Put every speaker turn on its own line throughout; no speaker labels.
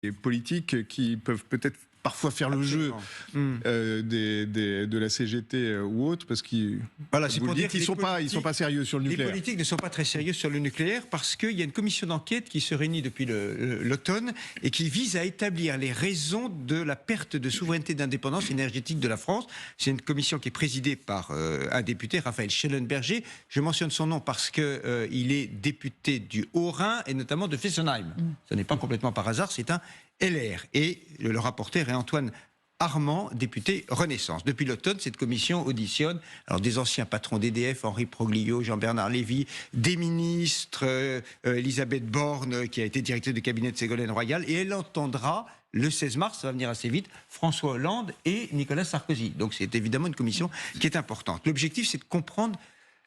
et politiques qui peuvent peut-être parfois faire le jeu de la CGT ou autres, parce qu'ils sont pas sérieux sur le nucléaire.
Les politiques ne sont pas très sérieux sur le nucléaire parce qu'il y a une commission d'enquête qui se réunit depuis l'automne et qui vise à établir les raisons de la perte de souveraineté d'indépendance énergétique de la France. C'est une commission qui est présidée par un député, Raphaël Schellenberger. Je mentionne son nom parce que il est député du Haut-Rhin et notamment de Fessenheim. Ce n'est pas complètement par hasard, c'est un LR. Et le rapporteur est Antoine Armand, député Renaissance. Depuis l'automne, cette commission auditionne des anciens patrons d'EDF, Henri Proglio, Jean-Bernard Lévy, des ministres, Elisabeth Borne, qui a été directrice de cabinet de Ségolène Royal, et elle entendra le 16 mars, ça va venir assez vite, François Hollande et Nicolas Sarkozy. Donc c'est évidemment une commission qui est importante. L'objectif, c'est de comprendre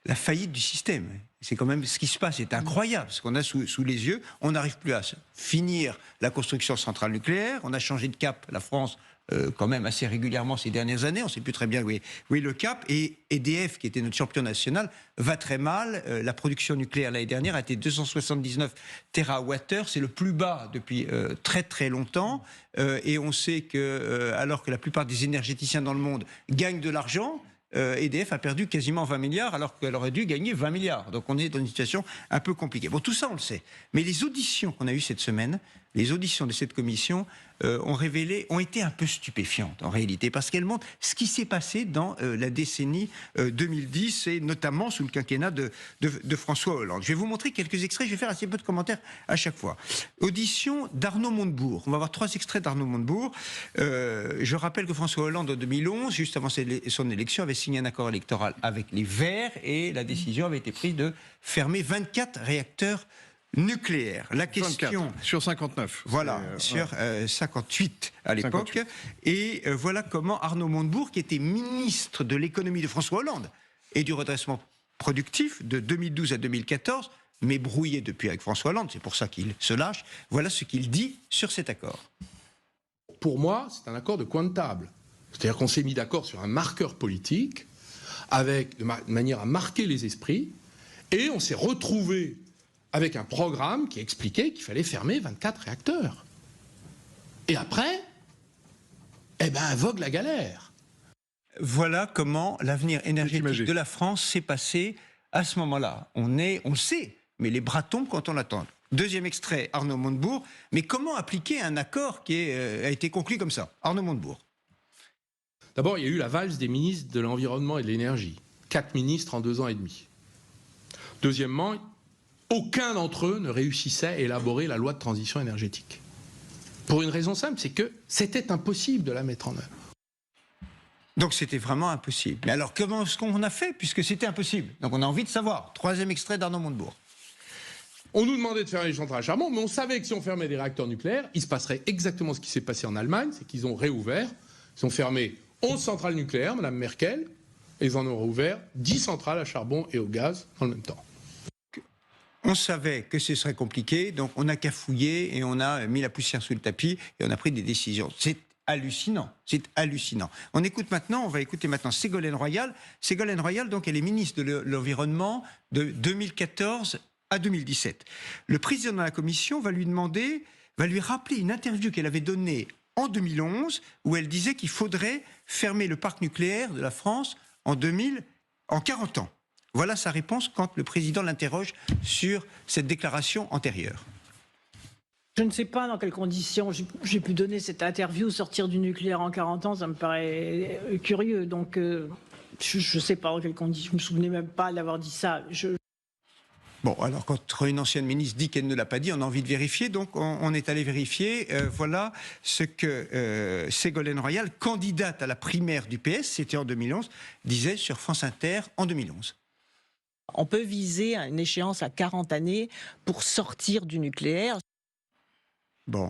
la faillite du système. C'est quand même ce qui se passe, c'est incroyable, ce qu'on a sous les yeux. On n'arrive plus à finir la construction de centrales nucléaires. On a changé de cap, la France, quand même assez régulièrement ces dernières années. On ne sait plus très bien où est le cap. Et EDF, qui était notre champion national, va très mal. La production nucléaire l'année dernière a été 279 TWh. C'est le plus bas depuis très très longtemps. Et on sait que, alors que la plupart des énergéticiens dans le monde gagnent de l'argent, EDF a perdu quasiment 20 milliards alors qu'elle aurait dû gagner 20 milliards. Donc on est dans une situation un peu compliquée. Bon, tout ça on le sait. Mais les auditions qu'on a eues cette semaine, les auditions de cette commission ont été un peu stupéfiantes en réalité, parce qu'elles montrent ce qui s'est passé dans la décennie 2010 et notamment sous le quinquennat de François Hollande. Je vais vous montrer quelques extraits, je vais faire assez peu de commentaires à chaque fois. Audition d'Arnaud Montebourg. On va voir 3 extraits d'Arnaud Montebourg. Je rappelle que François Hollande en 2011, juste avant son élection, avait signé un accord électoral avec les Verts et la décision avait été prise de fermer 24 réacteurs nucléaire. La question
24, sur 59.
Voilà, sur 58 à l'époque. Et voilà comment Arnaud Montebourg, qui était ministre de l'économie de François Hollande et du redressement productif de 2012 à 2014, mais brouillé depuis avec François Hollande, c'est pour ça qu'il se lâche, voilà ce qu'il dit sur cet accord.
Pour moi, c'est un accord de coin de table. C'est-à-dire qu'on s'est mis d'accord sur un marqueur politique, de manière à marquer les esprits, et on s'est retrouvé avec un programme qui expliquait qu'il fallait fermer 24 réacteurs. Et après, vogue la galère.
Voilà comment l'avenir énergétique de la France s'est passé à ce moment-là. On le sait, mais les bras tombent quand on l'attend. Deuxième extrait, Arnaud Montebourg. Mais comment appliquer un accord qui a été conclu comme ça? Arnaud Montebourg.
D'abord, il y a eu la valse des ministres de l'Environnement et de l'Énergie. 4 ministres en 2 ans et demi. Deuxièmement, aucun d'entre eux ne réussissait à élaborer la loi de transition énergétique. Pour une raison simple, c'est que c'était impossible de la mettre en œuvre.
Donc c'était vraiment impossible. Mais alors comment est-ce qu'on a fait, puisque c'était impossible? Donc on a envie de savoir. 3e extrait d'Arnaud Montebourg.
On nous demandait de fermer les centrales à charbon, mais on savait que si on fermait des réacteurs nucléaires, il se passerait exactement ce qui s'est passé en Allemagne, c'est qu'ils ont réouvert, ils ont fermé 11 centrales nucléaires, Madame Merkel, et ils en ont réouvert 10 centrales à charbon et au gaz en même temps.
On savait que ce serait compliqué, donc on a cafouillé et on a mis la poussière sous le tapis et on a pris des décisions. C'est hallucinant, c'est hallucinant. On va écouter maintenant Ségolène Royal. Ségolène Royal, donc, elle est ministre de l'Environnement de 2014 à 2017. Le président de la commission va lui rappeler une interview qu'elle avait donnée en 2011 où elle disait qu'il faudrait fermer le parc nucléaire de la France en 40 ans. Voilà sa réponse quand le président l'interroge sur cette déclaration antérieure.
Je ne sais pas dans quelles conditions j'ai pu donner cette interview. Sortir du nucléaire en 40 ans, ça me paraît curieux. Donc, je ne sais pas dans quelles conditions. Je ne me souvenais même pas d'avoir dit ça.
Bon, alors quand une ancienne ministre dit qu'elle ne l'a pas dit, on a envie de vérifier, donc on est allé vérifier. Voilà ce que Ségolène Royal, candidate à la primaire du PS, c'était en 2011, disait sur France Inter en 2011.
On peut viser une échéance à 40 années pour sortir du nucléaire.
Bon,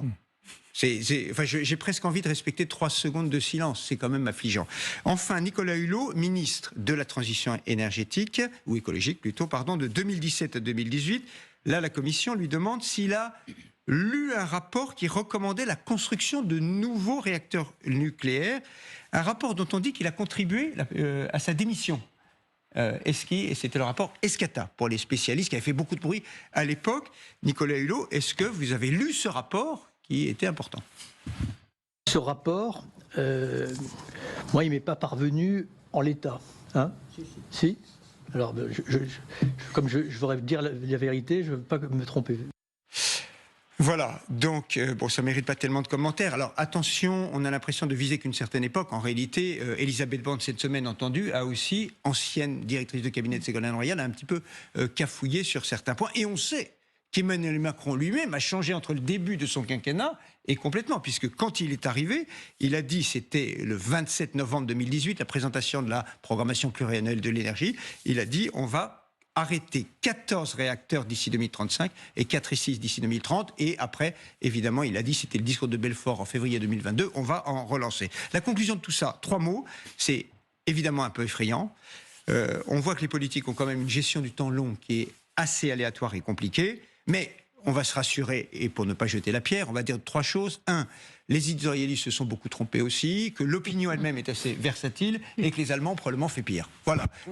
j'ai presque envie de respecter 3 secondes de silence, c'est quand même affligeant. Enfin, Nicolas Hulot, ministre de la Transition énergétique, ou écologique plutôt, pardon, de 2017 à 2018, là la Commission lui demande s'il a lu un rapport qui recommandait la construction de nouveaux réacteurs nucléaires, un rapport dont on dit qu'il a contribué à sa démission. Et c'était le rapport Escata, pour les spécialistes, qui avait fait beaucoup de bruit à l'époque. Nicolas Hulot, est-ce que vous avez lu ce rapport qui était important.
Ce rapport, moi, il ne m'est pas parvenu en l'état. Hein ? Si. Alors, comme je voudrais dire la vérité, je ne veux pas me tromper.
Voilà, donc bon, ça mérite pas tellement de commentaires. Alors attention, on a l'impression de viser qu'une certaine époque. En réalité, Elisabeth Borne, cette semaine entendue, a aussi, ancienne directrice de cabinet de Ségolène Royal, a un petit peu cafouillé sur certains points. Et on sait qu'Emmanuel Macron lui-même a changé entre le début de son quinquennat et complètement, puisque quand il est arrivé, il a dit, c'était le 27 novembre 2018, la présentation de la programmation pluriannuelle de l'énergie, il a dit, on va arrêter 14 réacteurs d'ici 2035 et 4 et 6 d'ici 2030. Et après, évidemment, il a dit, c'était le discours de Belfort en février 2022, on va en relancer. La conclusion de tout ça, 3 mots, c'est évidemment un peu effrayant. On voit que les politiques ont quand même une gestion du temps long qui est assez aléatoire et compliquée, mais on va se rassurer, et pour ne pas jeter la pierre, on va dire 3 choses. 1, les éditorialistes se sont beaucoup trompés aussi, que l'opinion elle-même est assez versatile et que les Allemands ont probablement fait pire. Voilà.